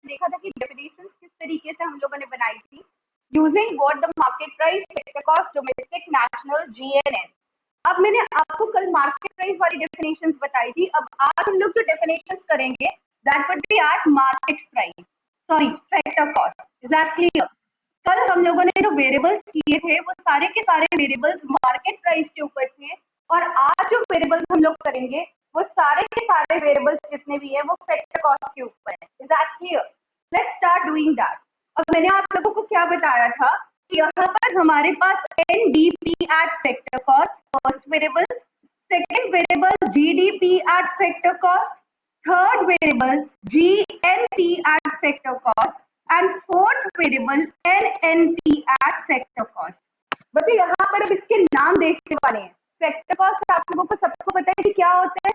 देखा था कि डेफिनेशन किस तरीके से हम लोगों ने बनाई थी, using what the market price, factor cost, domestic, national, GNN. अब मैंने आपको कल मार्केट प्राइस वाली डेफिनेशंस बताई थी, अब आज हम लोग जो डेफिनेशंस करेंगे that would be eight market price, sorry factor cost. Is that clear? कल हम लोगों ने जो वेरिएबल्स किए थे वो सारे के सारे वेरिएबल्स मार्केट प्राइस के ऊपर थे, और आज जो वेरिएबल्स हम लोग करेंगे वो सारे के सारे वेरिएबल्स जितने भी है वो फैक्टर कॉस्ट के ऊपर है। Is that clear? Let's start doing that. अब मैंने आप लोगों को क्या बताया था कि यहाँ पर हमारे पास NDP at factor cost first variable, second variable GDP at factor cost, third variable GNP at factor cost and fourth variable NNP at factor cost। बच्चे यहाँ पर अब इसके नाम देखने वाले हैं। फैक्टर कॉस्ट आप लोगों को सबको पता है कि क्या होता है,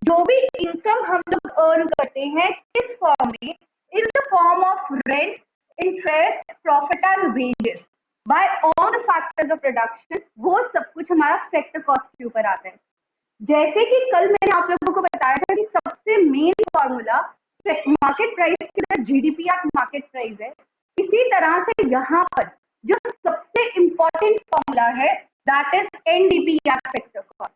जो भी इनकम हम लोग अर्न करते हैं किस फॉर्म में, in the form of rent, interest, profit and wages by all the factors of production, वो सब कुछ हमारा फैक्टर कॉस्ट के ऊपर आता है। जैसे कि कल मैंने आप लोगों को बताया था कि सबसे मेन फॉर्मूला मार्केट प्राइस की तरह जीडीपी एट मार्केट प्राइस है, इसी तरह से यहाँ पर जो सबसे इंपॉर्टेंट फॉर्मूला है that is NDP at factor cost.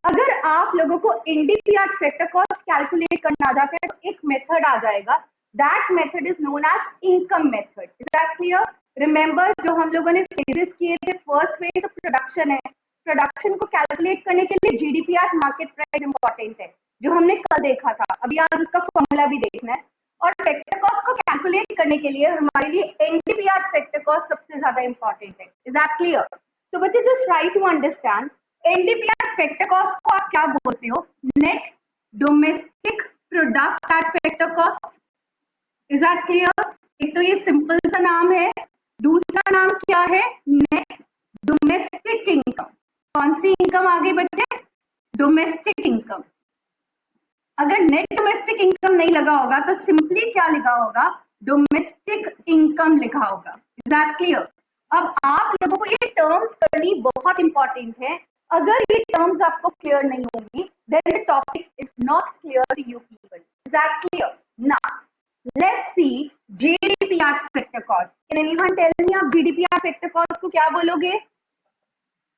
अगर आप लोगों को NDP at factor cost calculate करना आ जाता है तो एक मेथड आ जाएगा, that method is known as income method. Is that clear? Remember जो हम लोगों ने फेजेस किए थे, फर्स्ट फेज प्रोडक्शन है, प्रोडक्शन को कैलकुलेट करने के लिए GDP at market price important है, जो हमने कल देखा था। अभी आज उसका फॉर्मूला भी देखना है, और फैक्टर कॉस्ट को कैलकुलेट करने के लिए हमारे लिए एनडीपी एट फैक्टर कॉस्ट सबसे ज्यादा इंपॉर्टेंट है। Is that clear? तो बच्चे just try to understand NDP at factor cost को आप क्या बोलते हो? Net domestic product at factor cost. Is that clear? एक तो ये सिंपल सा नाम है, दूसरा नाम क्या है? Net domestic income. कौन सी इनकम आ गई बच्चे? Domestic income. अगर नेट डोमेस्टिक इनकम नहीं लगा होगा तो सिंपली क्या लिखा होगा? डोमेस्टिक इनकम लिखा होगा। Is that clear? अब आप लोगों को ये टर्म्स करनी बहुत इंपॉर्टेंट है। अगर ये टर्म्स आपको क्लियर नहीं होंगी then the topic is not clear to you people. Is that clear? Now let's see GDP at factor cost. Can anyone tell me आप जीडीपी एट फैक्टर कॉस्ट को क्या बोलोगे?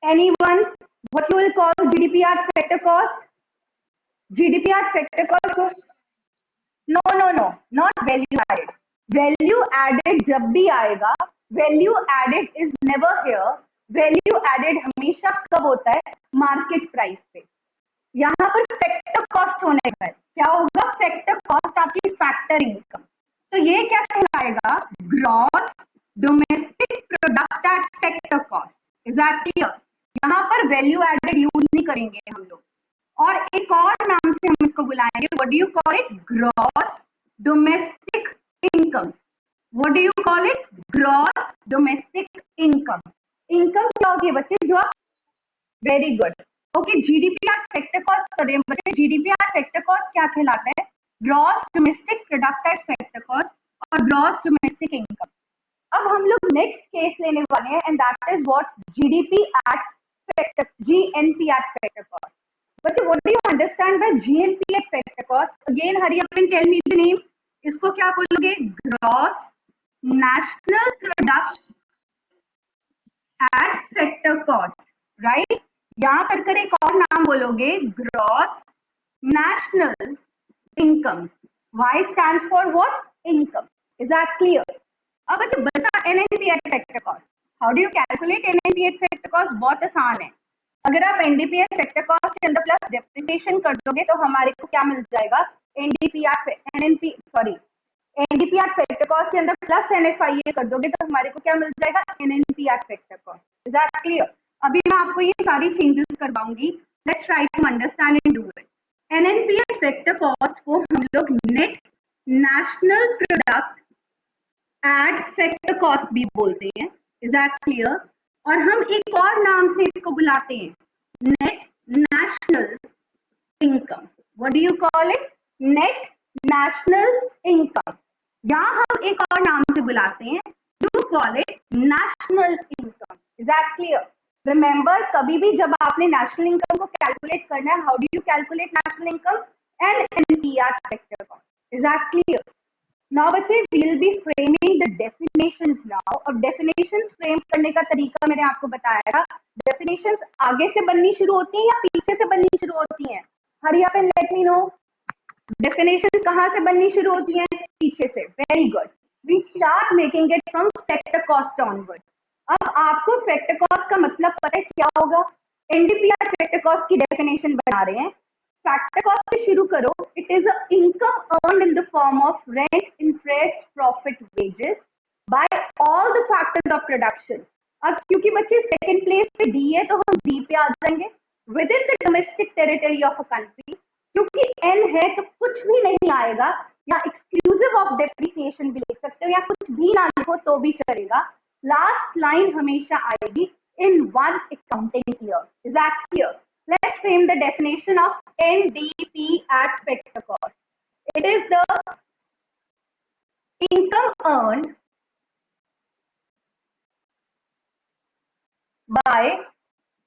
Anyone, what you will call GDP at factor cost? GDP at factor cost? No, no, no, not value added. Value added जब भी आएगा, value added is never here. Value added हमेशा कब होता है? मार्केट प्राइस पे। यहाँ पर फैक्टर कॉस्ट होने का है, क्या होगा? फैक्टर कॉस्ट आपकी फैक्टर इनकम। तो ये क्या कहलाएगा? Gross domestic product at factor cost. Is that clear? यहाँ पर वैल्यू एडेड यूज नहीं करेंगे हम लोग, और एक और नाम से हम इसको बुलाएंगे। What do you call it? Gross domestic income. What do you call it? Gross domestic income. Income क्या होगी बच्चे? जो आप very good okay GDP at factor cost करें बच्चे। जीडीपी एट फैक्टर कॉस्ट क्या कहलाता है? Gross domestic product at factor cost और ग्रॉस डोमेस्टिक इनकम। अब हम लोग नेक्स्ट केस लेने वाले हैं and that is what? GDP at factor, GNP at factor cost. But what do you understand by GNP at factor cost? Again, hurry up and tell me the name. इसको क्या बोलोगे? Gross National Product at factor cost, right? यहाँ पर एक और नाम बोलोगे, Gross National Income. Y stands for what? Income. Is that clear? अब अच्छा बता NNP at factor cost. How do you calculate NNP at factor cost? बहुत आसान है। अगर आप NDP at factor cost के अंदर प्लस डेप्रिसिएशन कर दोगे तो हमारे को क्या मिल जाएगा? NDP at NNP sorry NDP at factor cost के अंदर प्लस NFIA कर दोगे तो हमारे को क्या मिल जाएगा? NNP at factor cost. Is that clear? अभी मैं आपको ये सारी changes करवाऊंगी। Let's try to understand and do it. NNP at factor cost को हम लोग net national product at factor cost भी बोलते हैं। Is that clear? और हम एक और नाम से इसको बुलाते हैं, net national income. What do you call it? Net national income. यहाँ हम एक और नाम से बुलाते हैं, you call it national income. Is that clear? Remember कभी भी जब आपने नेशनल इनकम को कैलकुलेट करना है, how do you calculate national income? NNP at factor cost. Is that clear? Now बच्चे will be framing the definitions now. अब definitions frame करने का तरीका मैंने आपको बताया था। डेफिनेशंस आगे से बननी शुरू होती हैं या पीछे से बननी शुरू होती हैं? Hurry up and let me know. Definition कहाँ से बननी शुरू होती है? पीछे से। Very good. We start making it from factor cost onward. अब आपको फैक्टर कॉस्ट का मतलब पता है क्या होगा? एनडीपीआर फैक्टर कॉस्ट की डेफिनेशन बना रहे हैं। फैक्टर कॉस्ट से शुरू करो। It is a income earned in the form of rent, interest, profit, wages by all the factors of production. अब क्योंकि बच्चे सेकंड प्लेस पे डी है तो हम डी पे आ जाएंगे। With in the domestic territory of a country, क्योंकि एन है तो कुछ भी नहीं आएगा, या एक्सक्लूसिव ऑफ डेप्रिसिएशन भी लिख सकते हो, या कुछ भी ना लिखो तो भी चलेगा। लास्ट लाइन हमेशा आएगी इन one accounting year. Is that clear? Let's frame the definition of NDP at factor cost. It is the income earned by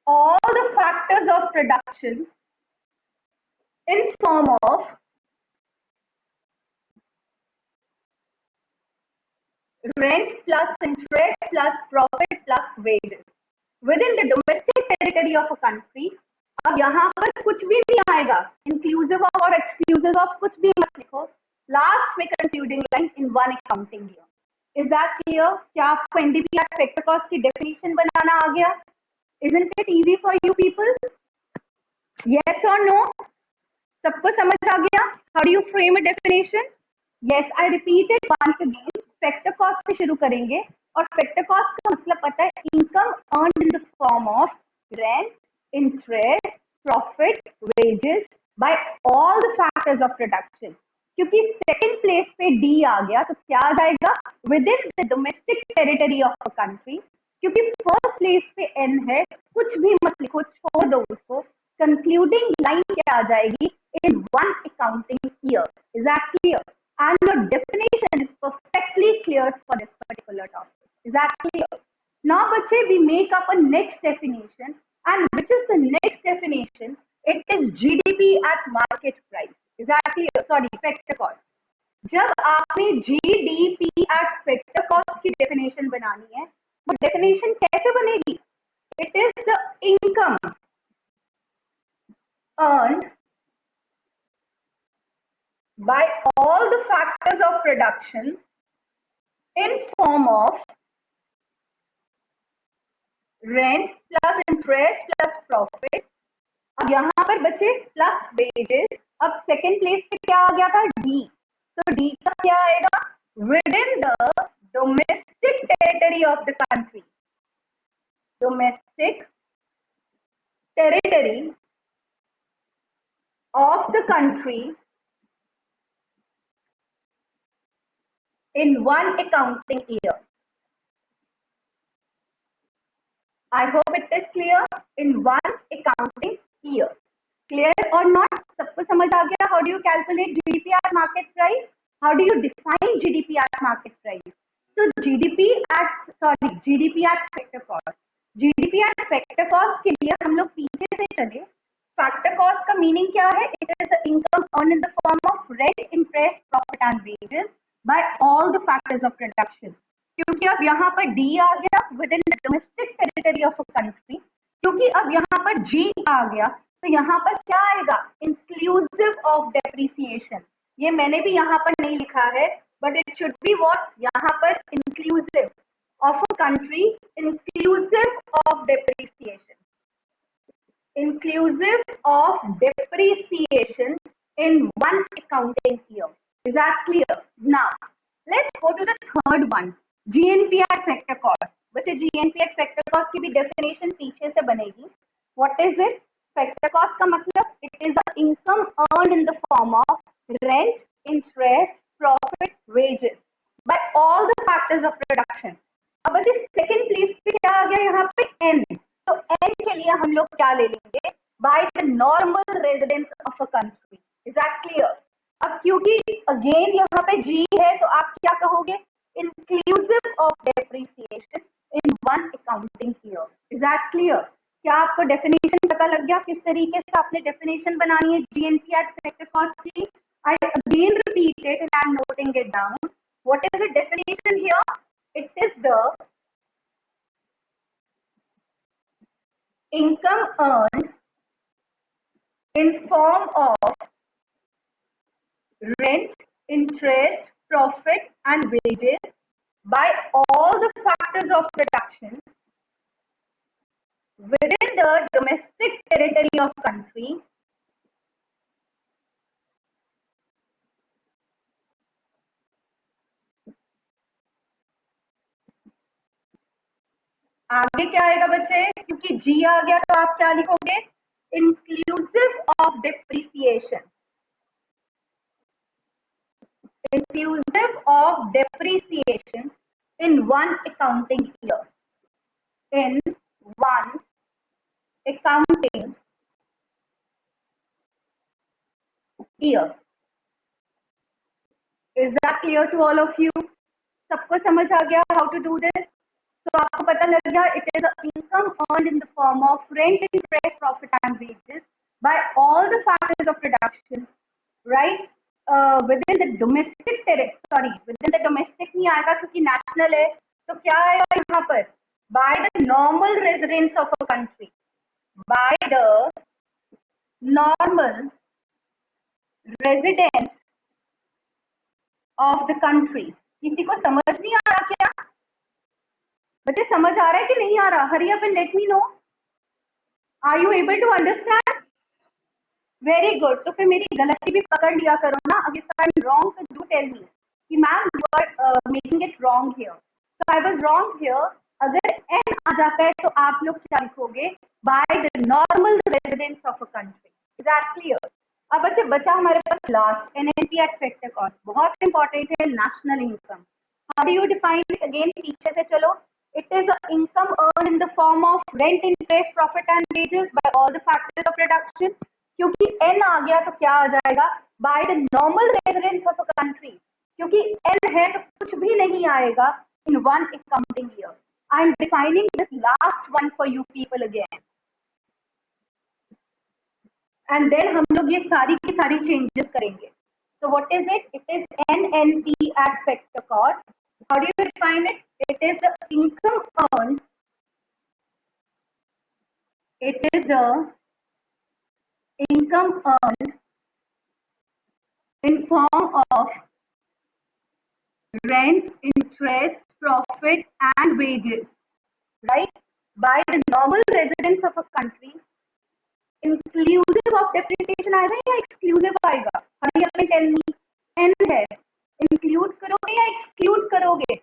all the factors of production in form of rent plus interest plus profit plus wages within the domestic territory of a country. अब यहाँ पर कुछ भी नहीं आएगा, inclusive of और exclusive of कुछ भी मत लिखो। लास्ट में concluding line in one accounting year. Is that clear? क्या आपको एनडीपी एट फैक्टर कॉस्ट की डेफिनेशन बनाना आ गया? Isn't it easy for you people? Yes और नो? सबको समझ आ गया? How do you frame a definition? Yes, I repeat it once again. Factor cost से शुरू करेंगे और फैक्टर कॉस्ट का मतलब पता है, income earned in the form of rent, interest, profit, wages by all the factors of production. क्योंकि second place पे डी आ गया तो क्या आ जाएगा? Within the domestic territory of a country. क्योंकि फर्स्ट प्लेस पे एन है, कुछ भी मत लिखो, छोड़ दो उसको। कंक्लूडिंग लाइन क्या आ जाएगी? in one accounting year. Is that clear? And your definition is perfectly clear for this particular topic. Is that clear? Now, bache, we make up a next definition, and which is the next definition? It is GDP at market price. Is that clear? Sorry, factor cost. जब आपने GDP at factor cost की definition बनानी है, वो definition कैसे बनेगी? It is the income earned by all the factors of production in form of rent plus interest plus profit। अब यहाँ पर बचे प्लस वेजेस। अब सेकेंड प्लेस पे क्या आ गया था? डी। तो डी का क्या आएगा? With in the domestic territory of the country. Domestic territory of the country in one accounting year. I hope it is clear. In one accounting year. Clear or not? सबको समझ आ गया? How do you calculate GDP at market price? How do you define GDP at market price? So GDP at factor cost. GDP at factor cost के लिए हम लोग पीछे से चले। Factor cost का meaning क्या है? It is the income earned in the form of rent, interest, profit and wages by all the factors of production। क्योंकि अब यहाँ पर डी आ गया within the domestic territory of a country, क्योंकि अब यहाँ पर जी आ गया तो यहाँ पर क्या आएगा? Inclusive of depreciation. ये मैंने भी यहाँ पर नहीं लिखा है, but it should be what? यहाँ पर inclusive of a country, inclusive of depreciation, inclusive of depreciation in one accounting year. Is that clear? Now, let's go to the third one, GNP at factor cost. बच्चे GNP at factor cost की भी definition पीछे से बनेगी. What is it? Factor cost का मतलब it is the income earned in the form of rent, interest, profit, wages by all the factors of production. अब बच्चे second place पे क्या आ गया? यहाँ पे N. तो N के लिए हम लोग क्या ले लेंगे? By the normal residence of a country. Is that clear? अब क्योंकि अगेन यहाँ पे G है तो आप क्या कहोगे? Inclusive of depreciation in one accounting year. Is that clear? क्या आपको डेफिनेशन पता लग गया किस तरीके से आपने डेफिनेशन बनानी है GNP at factor cost की? I again repeat it and I am noting it down. earned in form of rent, interest, profit, and wages by all the factors of production within the domestic territory of country आगे क्या आएगा बच्चे, क्योंकि जी आ गया तो आप क्या लिखोगे, inclusive of depreciation, inclusive of depreciation in one accounting year. In one accounting year. Is that clear to all of you? सबको समझ आ गया how to do this? तो आपको पता लग गया it is an income earned in the form of rent, interest, profit and wages by all the factors of production, right? Within the domestic territory, within the domestic नहीं आएगा क्योंकि national है, तो क्या आएगा यहाँ पर? By the normal residents of a country, by the normal residents of the country. किसी को समझ नहीं आ रहा क्या? बच्चे समझ आ रहा है कि नहीं आ रहा? Hurry up and let me know. Are you able to understand? Very good. तो फिर मेरी गलती भी पकड़ लिया करो ना. If I'm wrong, so do tell me. कि ma'am you are making it wrong here. So I was wrong here. अगर n आ जाता है तो आप लोग क्या लिखोगे? By the normal residents of a country. Is that clear? अब बच्चे बचा हमारे पास last NNP at factor cost. बहुत इंपॉर्टेंट है national income. How do you define it again? पीछे से चलो. It is an income earned in the form of rent, interest, profit and wages by all the factors of production. क्योंकि n आ गया तो क्या आ जाएगा? By the normal residents of a country. क्योंकि n है तो कुछ भी नहीं आएगा in one accounting year. I am defining this last one for you people again. And then हम लोग ये सारी की सारी changes करेंगे. So what is it? It is NNP at factor cost. How do you define it? It is the income earned. It is the income earned in form of rent, interest, profit and wages, right? By the normal residents of a country, inclusive of depreciation आएगा या exclusive आएगा? Hurry up and tell me. N है. Include करोगे या exclude करोगे?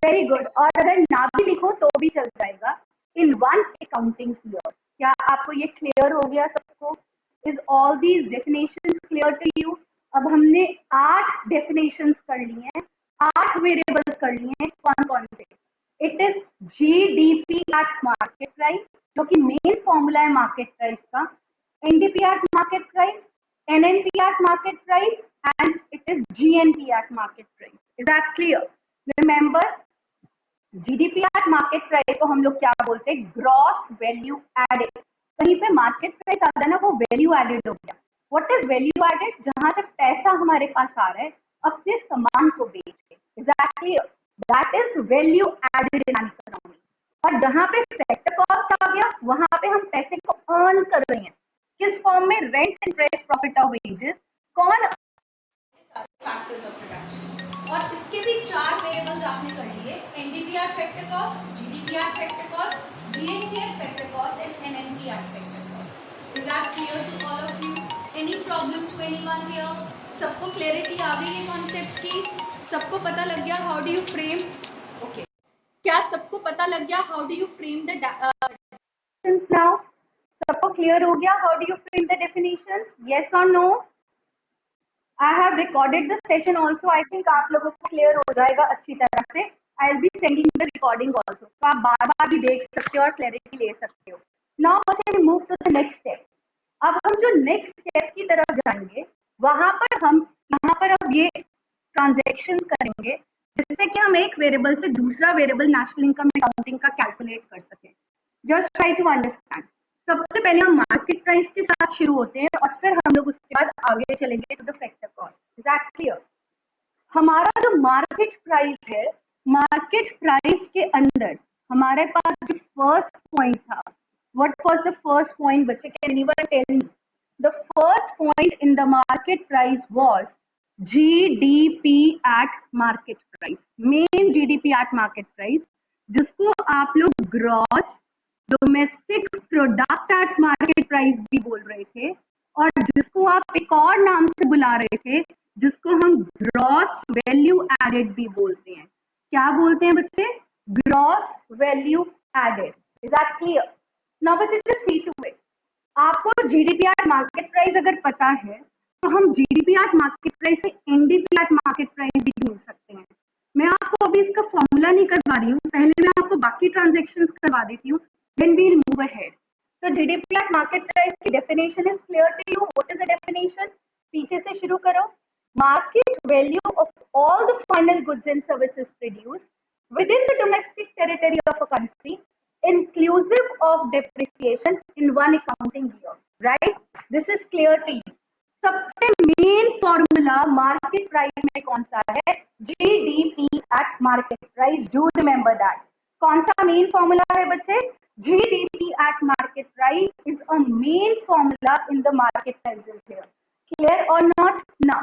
Very good. और अगर ना भी लिखो तो भी चल जाएगा. In one accounting year. क्या आपको ये clear हो गया सबको? Is all these definitions clear to you? अब हमने 8 definitions कर ली हैं, 8 variables कर लिए हैं. कौन कौन से? It is GDP at market price, जो कि मेन फॉर्मूला है मार्केट प्राइस का. NDP at market price, NNP at market price, and it is GNP at market price. Is that clear? Remember, GDP at market price को हम लोग क्या बोलते हैं? Gross value added. कहीं पे मार्केट प्राइस आता है ना, वो वैल्यू एडेड हो गया. What is value added? जहां तक पैसा हमारे पास आ रहा है अपने सामान को बेच के. Is that clear? That is value added in economy. और जहां पे फैक्टर कॉस्ट आ गया वहां पे हम पैसे को अर्न कर रहे हैं. किस फॉर्म में? रेंट, इंटरेस्ट, प्रॉफिट और वेजेस. कौन? Factors of production. और इसके भी 4 वेरिएबल्स आपने कर लिए. NDP at factor cost, GDP at factor cost, GNP at factor cost and NNP at factor cost. Is that clear to all of you? Any problem to anyone here? सबको clarity आ गई है concepts की? सबको पता लग गया how do you frame? Okay, क्या सबको पता लग गया how do you frame the now? सबको क्लियर हो गया how do you frame the definitions? Yes और no? I have recorded the session also. I think आप लोगों को क्लियर हो जाएगा अच्छी तरह से. I will be sending the recording also. तो आप बार बार भी देख सकते हो और क्लैरिटी ले सकते हो. Now let me move to the next step. अब हम जो नेक्स्ट स्टेप की तरफ जाएंगे वहां पर हम यहाँ पर अब ये ट्रांजेक्शन करेंगे जिससे कि हम एक वेरिएबल से दूसरा वेरिएबल नेशनल इनकम अकाउंटिंग का कैलकुलेट कर सकें. Just try to understand. सबसे पहले हम मार्केट प्राइस के साथ शुरू होते हैं और फिर हम लोग उसके बाद आगे चलेंगे to the factor cost. Is that clear? हमारा जो मार्केट प्राइस है, मार्केट प्राइस के अंदर हमारे पास जो फर्स्ट पॉइंट था What was the first point, बच्चे? Can anyone tell me? The first point in the market price was GDP at market price. Main GDP at market price, जिसको आप लोग gross domestic product at market price भी बोल रहे थे, और जिसको आप एक और नाम से बुला रहे थे, जिसको हम ग्रॉस वैल्यू एडेड भी बोलते हैं. क्या बोलते हैं बच्चे? Gross value added. Is that clear? Now बच्चे जस्ट सी टू इट. आपको जीडीपी एट मार्केट प्राइस अगर पता है, तो हम जीडीपी एट मार्केट प्राइस से एनडीपी एट मार्केट प्राइस भी ढूंढ सकते हैं. मैं आपको अभी इसका फॉर्मूला नहीं करवा रही हूँ, पहले मैं आपको बाकी ट्रांजेक्शंस करवा देती हूँ, then we will move ahead. तो जीडीपी एट मार्केट प्राइस की definition is clear to you. What is the definition? पीछे से शुरू करो. Market value of all the final goods and services produced within the domestic territory of a country, inclusive of depreciation in one accounting year. Right? This is clear to you. सबसे main formula market price में कौन सा है? GDP at market price. Do remember that. कौन सा main formula है बच्चे? GDP at market price is a main formula in the market prices here. Clear और नॉट? ना,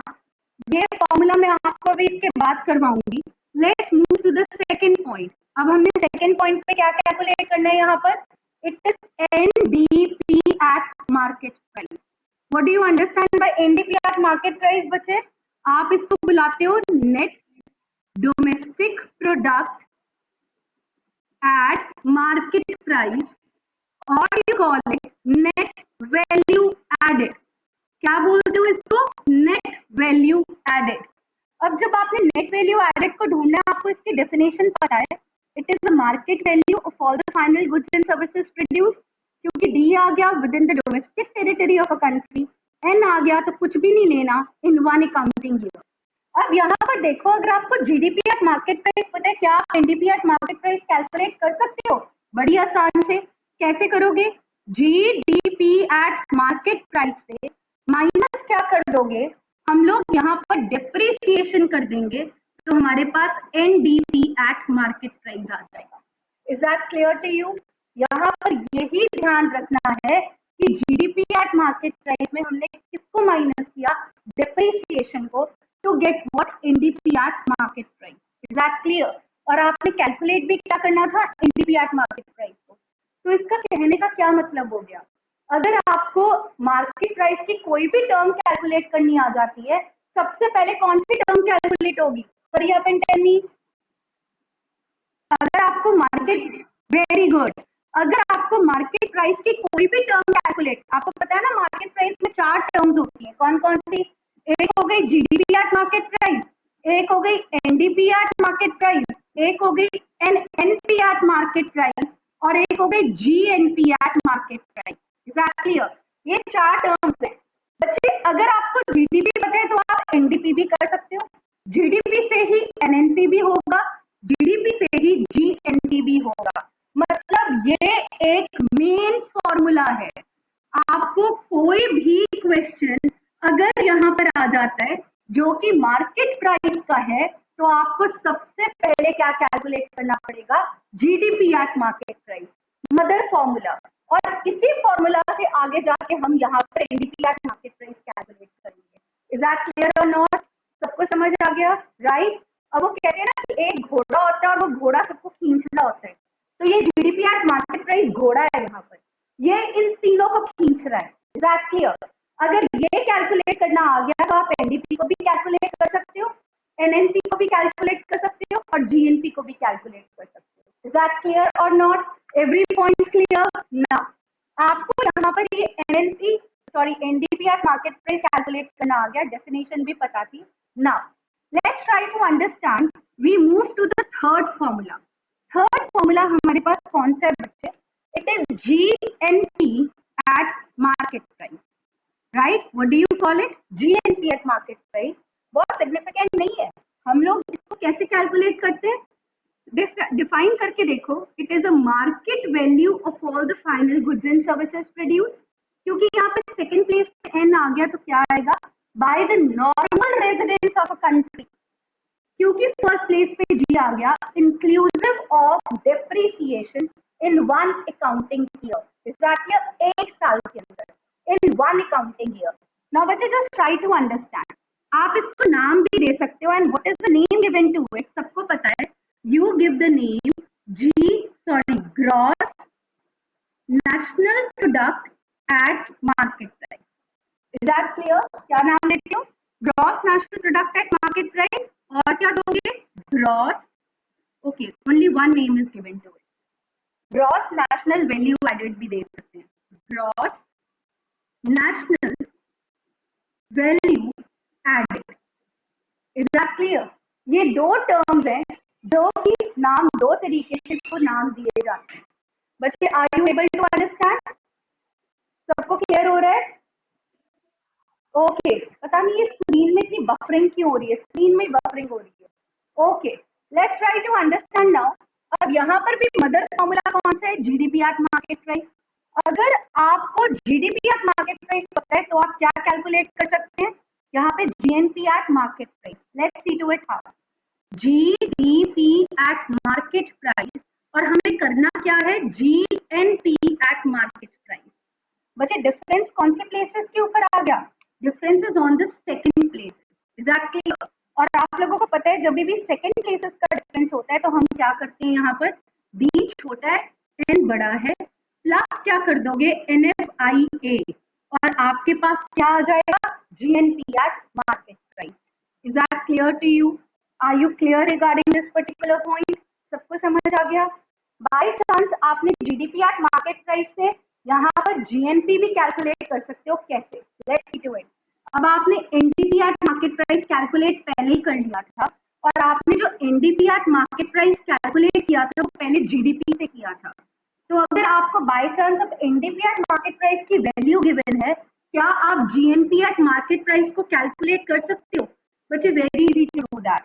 ये फॉर्मूला मैं आपको अभी इसके बाद करवाऊंगी. Let's move to the second point. अब हमने सेकंड पॉइंट पे क्या कैलकुलेट करना है यहाँ पर? It is NDP at market price. What do you understand by NDP at market price बच्चे? आप इसको बुलाते हो net domestic product at market price, और you call it net value added. क्या बोलते हो इसको? Net value added. अब जब आपने नेट वैल्यू एडेड को ढूंढना है, आपको इसकी डेफिनेशन पता है. It is the market value of all the final goods and services produced. क्योंकि डी आ गया within the domestic territory of a country, N आ गया तो कुछ भी नहीं लेना, इन वन अकाउंटिंग ईयर. अब यहाँ पर देखो, अगर आपको जीडीपी एट मार्केट प्राइस पता है, क्या आप NDP at market price calculate कर सकते हो? बड़ी आसान से. कैसे करोगे? जीडीपी एट मार्केट प्राइस से माइनस क्या कर दोगे? हम लोग यहाँ पर डिप्रिसिएशन कर देंगे, तो हमारे पास एनडीपी एट मार्केट प्राइस आ जाएगा. Is that clear to you? यहाँ पर यही ध्यान रखना है कि जीडीपी एट मार्केट प्राइस में हमने किसको माइनस किया? डिप्रिसिएशन को, to get what? NDP at market price. Is that clear? और आपने कैलकुलेट भी क्या करना था? एनडीपी एट मार्केट प्राइस को. तो इसका कहने का क्या मतलब हो गया? अगर आपको मार्केट प्राइस की कोई भी टर्म कैलकुलेट करनी आ जाती है, सबसे पहले कौन सी टर्म कैलकुलेट होगी? Hurry up and tell me. अगर आपको मार्केट, वेरी गुड, अगर आपको मार्केट प्राइस की कोई भी टर्म कैलकुलेट, आपको पता है ना मार्केट प्राइस में 4 टर्म्स होती है. कौन कौन सी? एक हो गई जीडीपी एट मार्केट प्राइस, एक हो गई एनडीपी एट मार्केट प्राइस, एक हो गई एनएनपी एट मार्केट प्राइस, और एक हो गई GNP at market price. Is that clear? ये 4 टर्म्स हैं बच्चे. अगर आपको जीडीपी पता है तो आप एनडीपी भी कर सकते हो, जीडीपी से ही एनएनपी भी होगा, जीडीपी से ही जीएनपी भी होगा. मतलब ये एक मेन फॉर्मूला है. आपको कोई भी क्वेश्चन अगर यहाँ पर आ जाता है जो कि मार्केट प्राइस का है, तो आपको सबसे पहले क्या कैलकुलेट करना पड़ेगा? GDP at market price, mother formula. और इसी फॉर्मूला से आगे जाके हम यहाँ पर NDP at market price calculate करेंगे. इज दैट क्लियर और नॉट? सबको समझ आ गया? राइट? अब वो कहते हैं ना कि एक घोड़ा होता है और वो घोड़ा सबको खींच रहा होता है, तो ये जीडीपी एट मार्केट प्राइस घोड़ा है यहाँ पर, ये इन तीनों को खींच रहा है. Is that clear? अगर ये कैलकुलेट करना आ गया तो आप एनडीपी को भी कैलकुलेट कर सकते हो, एनएनपी को भी कैलकुलेट कर सकते हो, और जीएनपी को भी कैलकुलेट कर सकते हो. इज दैट क्लियर और नॉट? Every point clear? ना, आपको यहाँ पर ये NNP NDP at market price calculate करना आ गया, डेफिनेशन भी पता थी. ना, let's try to understand. We move to the third formula. Third formula हमारे पास कौन सा है बच्चे? It is GNP at market price. Right? What do you call it? GNP at market price. बहुत सिग्निफिकेंट नहीं है. हम लोग इसको कैसे कैलकुलेट करते हैं? डिफाइन करके देखो. It is a market value of all the final goods and services produced. क्योंकि यहाँ पे सेकंड प्लेस पे एन आ गया तो क्या आएगा? By the normal residence of a country. क्योंकि फर्स्ट प्लेस पे जी आ गया, inclusive of depreciation in one accounting year. Is that clear? एक साल के अंदर, इन वन अकाउंटिंग ईयर. नाउ बच्चे जस्ट ट्राई टू अंडरस्टैंड. आप इसको नाम भी दे सकते हो. And what is the name given to it? सबको पता है. You give the name gross national product at market price. Is that clear? क्या नाम देते हो? Gross national product at market price. और क्या दोगे? Gross. Okay, only one name is given to it. Gross national value added भी दे सकते हैं. Gross national value added. Is that clear? ये दो टर्म्स हैं जो कि नाम दो तरीके से इसको नाम दिए जाते हैं. बच्चे are you able to understand? सबको क्लियर हो रहा है? ओके. पता नहीं ये स्क्रीन में इतनी बफरिंग क्यों हो रही है. स्क्रीन में बफरिंग हो रही है. Okay, let's try to understand now. अब यहाँ पर भी मदर फॉर्मूला कौन सा है? GDP at market price. अगर आपको जीडीपी एट मार्केट प्राइस पता है तो आप क्या कैलकुलेट कर सकते हैं? यहाँ पे GNP at market price. Let's see to it how. GDP at market price और हमें करना क्या है? GNP at market price. बच्चे डिफरेंस कौन से प्लेसेस के ऊपर आ गया? Difference is on the second place. Is that clear? और आप लोगों को पता है जब भी सेकंड प्लेसेस का डिफरेंस होता है तो हम क्या करते हैं? यहाँ पर बी छोटा है, एन बड़ा है, प्लस क्या कर दोगे? NFIA. और आपके पास क्या आ जाएगा? GNP at market price. Is that clear to you? Are you clear regarding this particular point? सबको समझ आ गया? बाई चांस आपने जीडीपी एट मार्केट प्राइस से यहाँ पर जीएनपी भी कैलकुलेट कर सकते हो. कैसे? Let's see to it. अब आपने NDP at market price calculate पहले ही कर लिया था और आपने जो NDP at market price calculate किया था वो पहले जीडीपी से किया था. तो अगर आपको बाय चांस अब एनडीपी एट मार्केट प्राइस की वैल्यू गिवन है, क्या आप जीएनपी एट मार्केट प्राइस को कैलकुलेट कर सकते हो? बच्चे very easy to do that.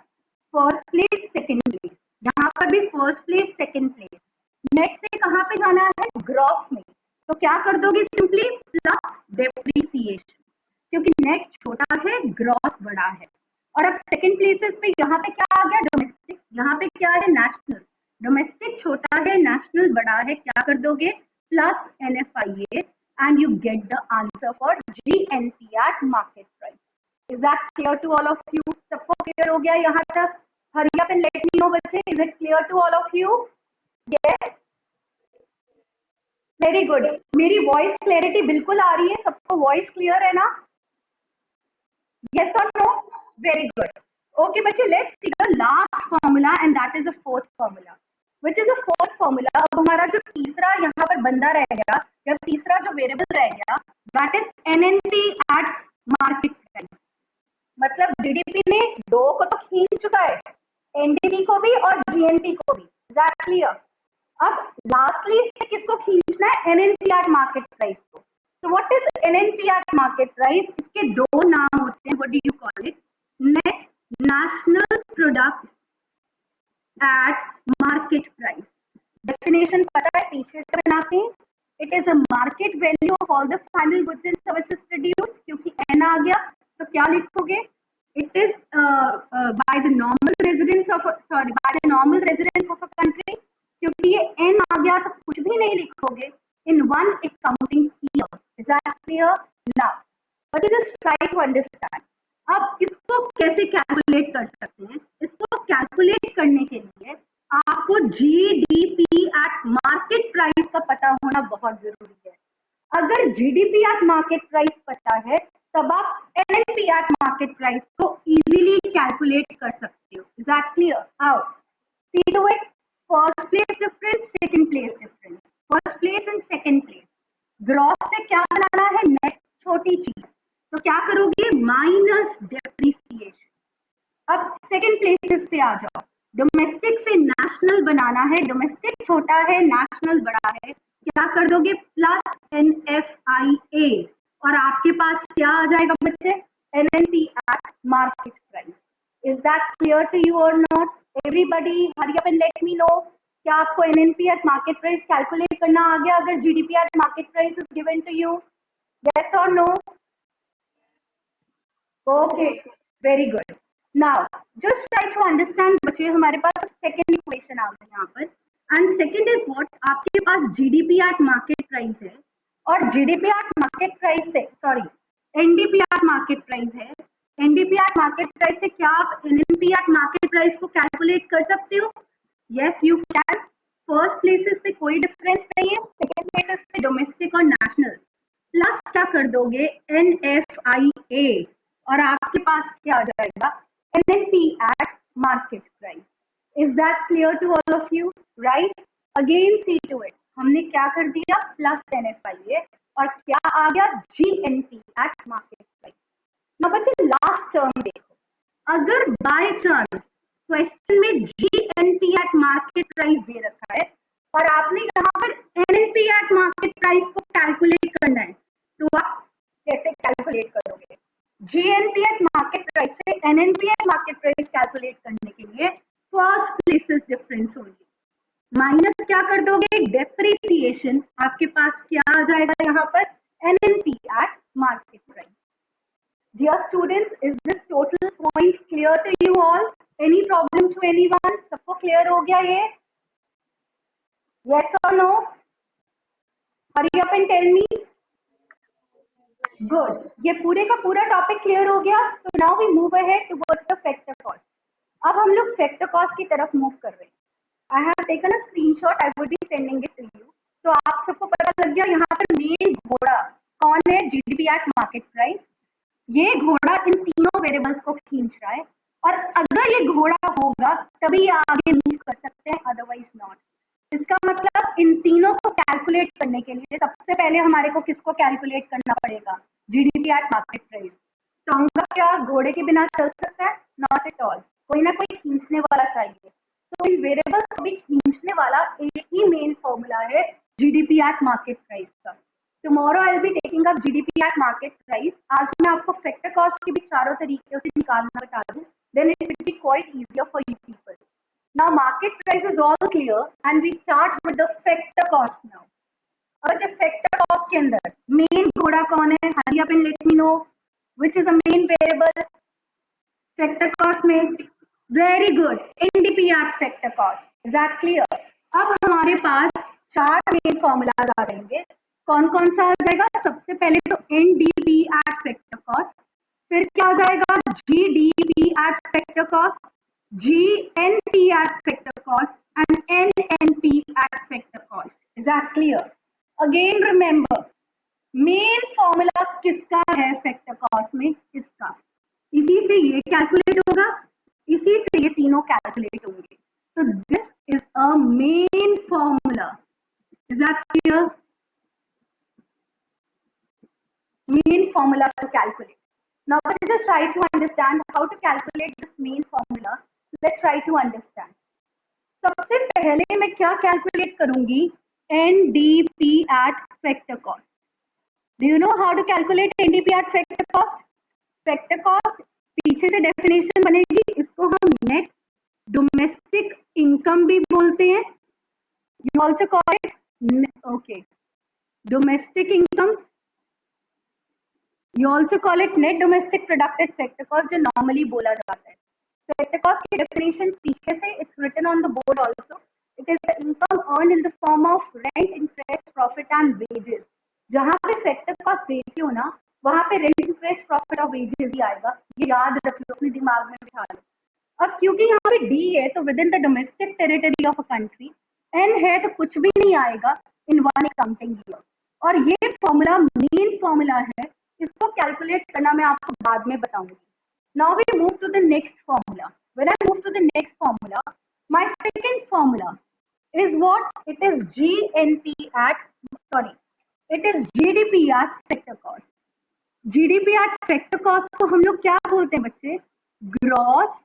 First place second place. यहाँ पर भी first place second place. Next से कहाँ पे जाना है? ग्रॉस में. तो क्या कर दोगे? सिंपली प्लस डेप्रीसिएशन, क्योंकि नेट छोटा है, ग्रॉस बड़ा है. और अब सेकंड प्लेसेस पे यहाँ पे क्या आ गया? डोमेस्टिक. यहाँ पे क्या है? नेशनल. डोमेस्टिक छोटा है, नेशनल बड़ा है. क्या कर दोगे? Plus NFIA and you get the answer for GNP at market price. Is that clear to all of you? सबको क्लियर हो गया यहाँ तक? Hurry up and let me know बच्चे. Is it clear to all of you? Yes, very good. मेरी voice clarity बिल्कुल आ रही है? सबको वॉइस क्लियर है ना? Yes or no? Very good. Okay, बच्चे, let's see the last formula and that is the fourth formula. Which is the fourth formula? अब हमारा जो तीसरा यहाँ पर बंदा रह गया, या तीसरा जो वेरिएबल रह गया, that is NNP at market price. मतलब जीडीपी ने दो को तो खींच चुका है, एनडीपी को भी और जीएनपी को भी. That clear? अब लास्टली किसको खींचना है? एनएनपी एट मार्केट प्राइस को. So what is NNP at market price? इसके दो नाम होते हैं. What do you call it? Net National Product at Market Price. Definition पता है? पीछे से बनाते हैं. It is a market value of all the final goods and services produced. क्योंकि N आ गया तो क्या लिखोगे? It is by the normal residents of a country. क्योंकि ये N आ गया तो कुछ भी नहीं लिखोगे. In one accounting year. Is that clear? Now, but just try to understand. अब इसको कैसे कैलकुलेट कर सकते हैं? इसको कैलकुलेट करने के लिए आपको जीडीपी एट मार्केट प्राइस का पता होना बहुत जरूरी है. अगर जीडीपी एट मार्केट प्राइस पता है तब आप एनएनपी एट मार्केट प्राइस को इजीली कैलकुलेट कर सकते हो. Is that clear? How? See to it. First place difference, second place difference. First place and second place. Gross से क्या बनाना है? नेट छोटी चीज. तो क्या करोगे? Minus depreciation. अब सेकंड प्लेसेस पे आ जाओ. डोमेस्टिक से नेशनल बनाना है. डोमेस्टिक छोटा है, नेशनल बड़ा है. क्या कर दोगे? Plus NFIA. और आपके पास क्या आ जाएगा बच्चे? NNP at market price. Is that clear to you और not? Everybody hurry up and let me know. क्या आपको NNP at market price calculate करना आ गया अगर GDP at market price is given to you? Yes और no? Okay, very good. Now just try to understand बच्चे. हमारे पास second equation आ गई यहाँ पर. एंड सेकेंड इज व्हाट, आपके पास जीडीपी एट मार्केट प्राइस है और जीडीपी एट मार्केट प्राइस से, sorry, NDP at market price है। एनडीपी एट मार्केट प्राइस से क्या आप एनएनपी एट मार्केट प्राइस को कैलकुलेट कर सकते हो? Yes you can. First places पे कोई डिफरेंस नहीं है, सेकेंड प्लेसेस पे डोमेस्टिक और नेशनल, प्लस क्या कर दोगे NFIA और आपके पास क्या आ जाएगा NNP at market price. Is that clear to all of you? Right? Again see to it. हमने क्या कर दिया प्लस NFIA और क्या आ गया GNP at market price. Now बच्चे लास्ट टर्म देखो, अगर बाय चांस क्वेश्चन में GNP at market price दे रखा है और आपने यहाँ पर NNP at market price को कैलकुलेट करना है, तो आप कैसे कैलकुलेट करोगे? GNP at मार्केट प्राइस से NNP at market price calculate करने के लिए फर्स्ट प्लेसेस डिफरेंस होगी, माइनस क्या कर दोगे डेप्रिसिएशन, आपके पास क्या आ जाएगा यहाँ पर NNP at market price. Dear students, is this total point clear to you all? Any problem to anyone? सबको clear हो गया ये? Yes or no? Hurry up and tell me. Good. ये पूरे का पूरा टॉपिक क्लियर हो गया. तो now we move ahead towards the factor cost. अब हम लोग फैक्टर कॉस्ट की तरफ मूव कर रहे हैं. I have taken a screenshot, I would be sending it to you. तो आप सबको पता लग गया यहाँ पर मेन घोड़ा कौन है, जीडीपी एट मार्केट प्राइस. ये घोड़ा इन तीनों वेरिएबल्स को खींच रहा है और अगर ये घोड़ा होगा तभी ये आगे मूव कर सकते हैं, अदरवाइज नॉट. इसका मतलब इन तीनों को कैलकुलेट करने के लिए सबसे पहले हमारे को किसको कैलकुलेट करना पड़ेगा, GDP at market price. Tonga क्या घोड़े के बिना चल सकता है? Not at all. कोई ना कोई खींचने वाला चाहिए. तो इन वेरिएबल्स को भी खींचने वाला एक ही मेन फॉर्मूला है जीडीपी एट मार्केट प्राइस का. Tomorrow I will be taking up GDP at market price. आज मैं आपको फैक्टर कॉस्ट के भी चारों तरीके से निकालना बता दूं, then it will be quite easier for you people. Now market price is all clear and we start with the factor cost now. और जब factor cost के अंदर main घोड़ा कौन है? Hurry up and let me know which is the main variable factor cost में. Very good. NDP at factor cost. Is that clear? अब हमारे पास चार main formulas आ जाएंगे. कौन कौन सा आ जाएगा? सबसे पहले तो NDP at factor cost, फिर क्या आ जाएगा GDP at factor cost, GNP at factor cost and NNP at factor cost. Is that clear? Again remember, main formula किसका है factor cost में? इसका. इसी से ये कैलकुलेट होगा, इसी से ये तीनों कैलकुलेट होंगे. So this is a main formula. Is that clear? Main formula to calculate. Now let's just try to understand how to calculate this main formula. Let's try to understand. सबसे पहले मैं क्या कैलकुलेट करूंगी? NDP at factor cost. Do you know how to calculate NDP at factor cost? Factor cost पीछे से definition बनेगी, इसको हम नेट डोमेस्टिक इनकम भी बोलते हैं. You also call it okay domestic income. You also call it net domestic product at factor cost जो normally बोला जाता है. Factor cost की definition पीछे से it's written on the board also. It is the income earned in the form of rent, interest, profit and wages. जहाँ पे factor cost देखी हो ना, वहाँ पे rent, interest, profit और wages ही आएगा. ये याद रख लो, अपने दिमाग में बिठा लो. अब क्योंकि यहाँ पे D है तो within the domestic territory of a country, N है तो कुछ भी नहीं आएगा in one accounting year. और ये फॉर्मूला मेन फॉर्मूला है, इसको कैलकुलेट करना मैं आपको बाद में बताऊंगी. Now we move to the next formula. When I move to the next formula, my second formula is what? It is GNP at, sorry, it is GDP at factor cost. GDP at factor cost को हम लोग क्या बोलते हैं बच्चे? Gross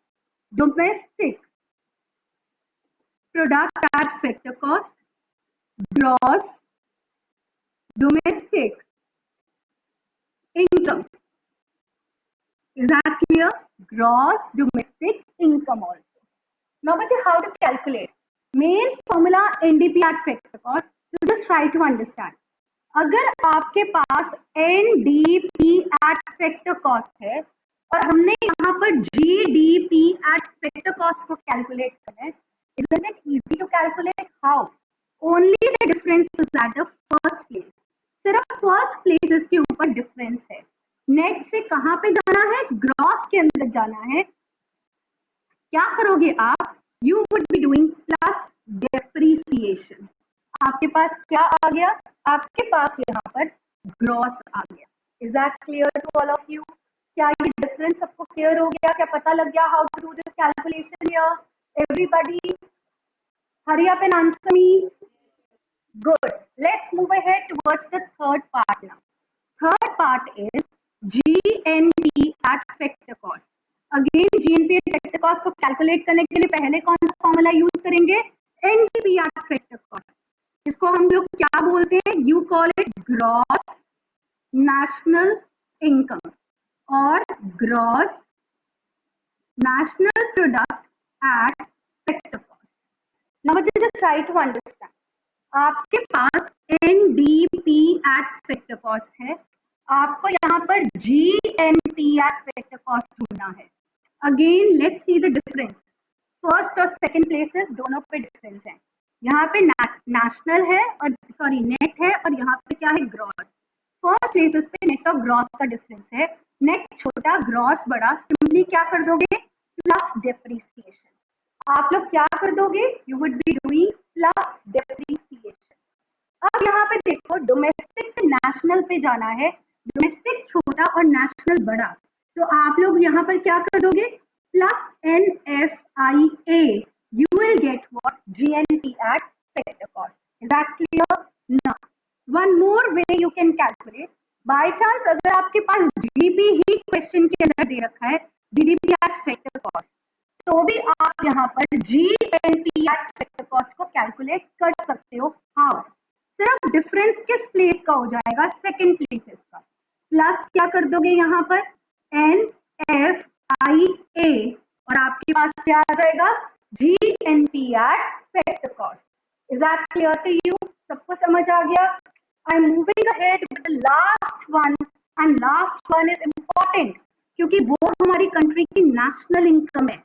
domestic product at factor cost. Gross domestic income. Is that clear? Gross domestic income also. Now, but how to calculate? Main formula NDP at factor cost. So just try to understand. अगर आपके पास NDP at factor cost है और हमने यहाँ पर GDP at factor cost को calculate करना है, isn't it easy to calculate? How? Only the difference is at the first place, सिर्फ फर्स्ट प्लेसेस के ऊपर डिफरेंस है। नेट से कहां पे जाना है? ग्रॉस के अंदर जाना है। क्या करोगे आप? You would be doing plus depreciation. आपके पास क्या आ गया? आपके पास यहाँ पर ग्रॉस आ गया। Is that clear to all of you? क्या ये डिफरेंस सबको क्लियर हो गया? क्या पता लग गया how to do this calculation here? Everybody hurry up and answer me. Good. Let's move ahead towards the third part now. Third part is GNP at factor cost. Again, GNP at factor cost को calculate करने के लिए पहले कौन सा formula use करेंगे? NDP at factor cost. इसको हम लोग क्या बोलते हैं? You call it gross national income or gross national product at factor cost. Now, just try to understand. आपके पास NDP at factor cost है, आपको यहाँ पर GNP at factor cost ढूंढना है। Again, let's see the difference. First और second places दोनों पे difference है। यहाँ पे national है और सॉरी net है और यहाँ पे क्या है? gross. First places पे net और gross का difference है। net छोटा, gross बड़ा। Simply क्या कर दोगे? Plus depreciation. आप लोग क्या कर दोगे? You would be doing plus depreciation. अब यहाँ पे देखो, डोमेस्टिक से नेशनल पे जाना है, डोमेस्टिक छोटा और नेशनल बड़ा, तो आप लोग यहाँ पर क्या कर दोगे? Plus NFIA, you will get what? GNP at factor cost. Is that clear? Now one more way you can calculate. By chance अगर आपके पास GDP ही क्वेश्चन के अंदर दे रखा है, GDP एट फैक्टर कॉस्ट, तो भी आप यहाँ पर GNP एट फैक्टर कॉस्ट को कैलकुलेट कर सकते हो। हाउ? सिर्फ डिफरेंस किस प्लेस का हो जाएगा? सेकंड प्लेसेस का। प्लस क्या कर दोगे यहाँ पर? NFIA और आपके पास क्या आ जाएगा? GNP at factor cost. Is that clear to you? सबको समझ आ गया? I am moving ahead with the last one, and last one is important क्योंकि वो हमारी कंट्री की नेशनल इनकम है।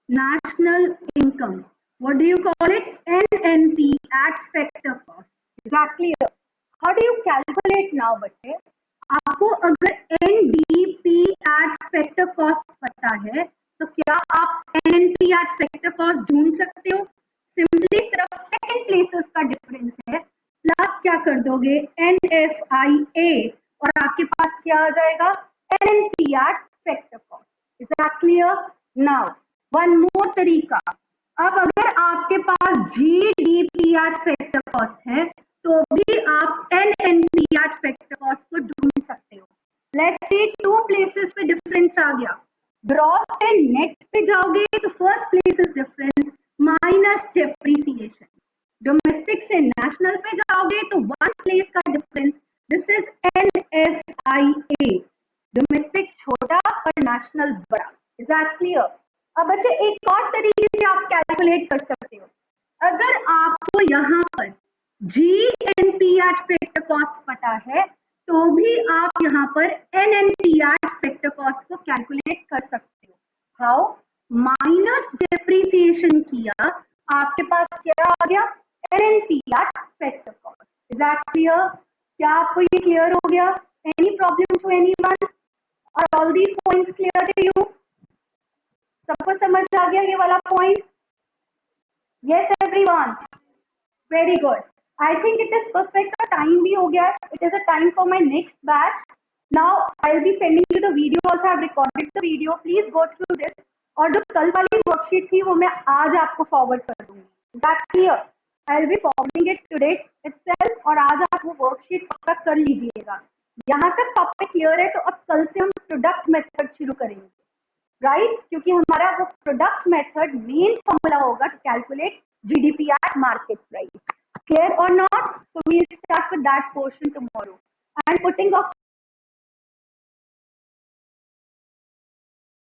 National income. What do you call it? NNP at factor cost. Is that clear? How do you calculate now, बच्चे? आपको अगर NDP at factor cost पता है, तो क्या आप NNP at factor cost ढूंढ सकते हो? Simply सिर्फ second places का difference है, प्लस क्या कर दोगे? NFIA और आपके पास क्या आ जाएगा? NNP at factor cost. Is that clear? Now one more तरीका। अब अगर आपके पास GDP एट फैक्टर कॉस्ट है, तो भी आप NNP एट फैक्टर कॉस्ट को ढूंढ सकते हो। लेट्स सी, टू प्लेसेस पे डिफरेंस आ गया। ग्रॉस से नेट पे जाओगे तो first place is difference minus depreciation. Domestic से नेशनल पे जाओगे तो वन प्लेस का difference, this is NFIA। Domestic छोटा और नेशनल बड़ा। Is that clear? अब बच्चे एक और तरीके से आप कैलकुलेट कर सकते हो। अगर आपको यहाँ पर GNP एट फैक्टर कॉस्ट पता है, तो भी आप यहाँ पर NNP एट फैक्टर कॉस्ट को कैलकुलेट कर सकते हो। हाउ? माइनस डेप्रिसिएशन किया, आपके पास क्या आ गया? NNP at factor cost. Is that clear? क्या आपको ये क्लियर हो गया? Any problem to anyone? और all these points clear to you? सबको समझ आ गया ये वाला point? Yes everyone, very good. I think it is perfect. का टाइम भी हो गया। It is a time for my next batch. Now I will be sending you the video, also I have recorded the video, please go through this. और जो कल वाली worksheet थी वो मैं आज आपको फॉरवर्ड कर दूंगी। That clear? I will B forwarding it today itself, और आज आप वो वर्कशीट पक्का कर लीजिएगा। यहाँ तक टॉपिक क्लियर है, तो अब कल से हम प्रोडक्ट मेथड शुरू करेंगे, राइट? क्योंकि हमारा वो प्रोडक्ट मेथड मेन फॉर्मूला होगा to calculate GDP at market price. Clear or not? So we will start with that portion tomorrow. I am putting off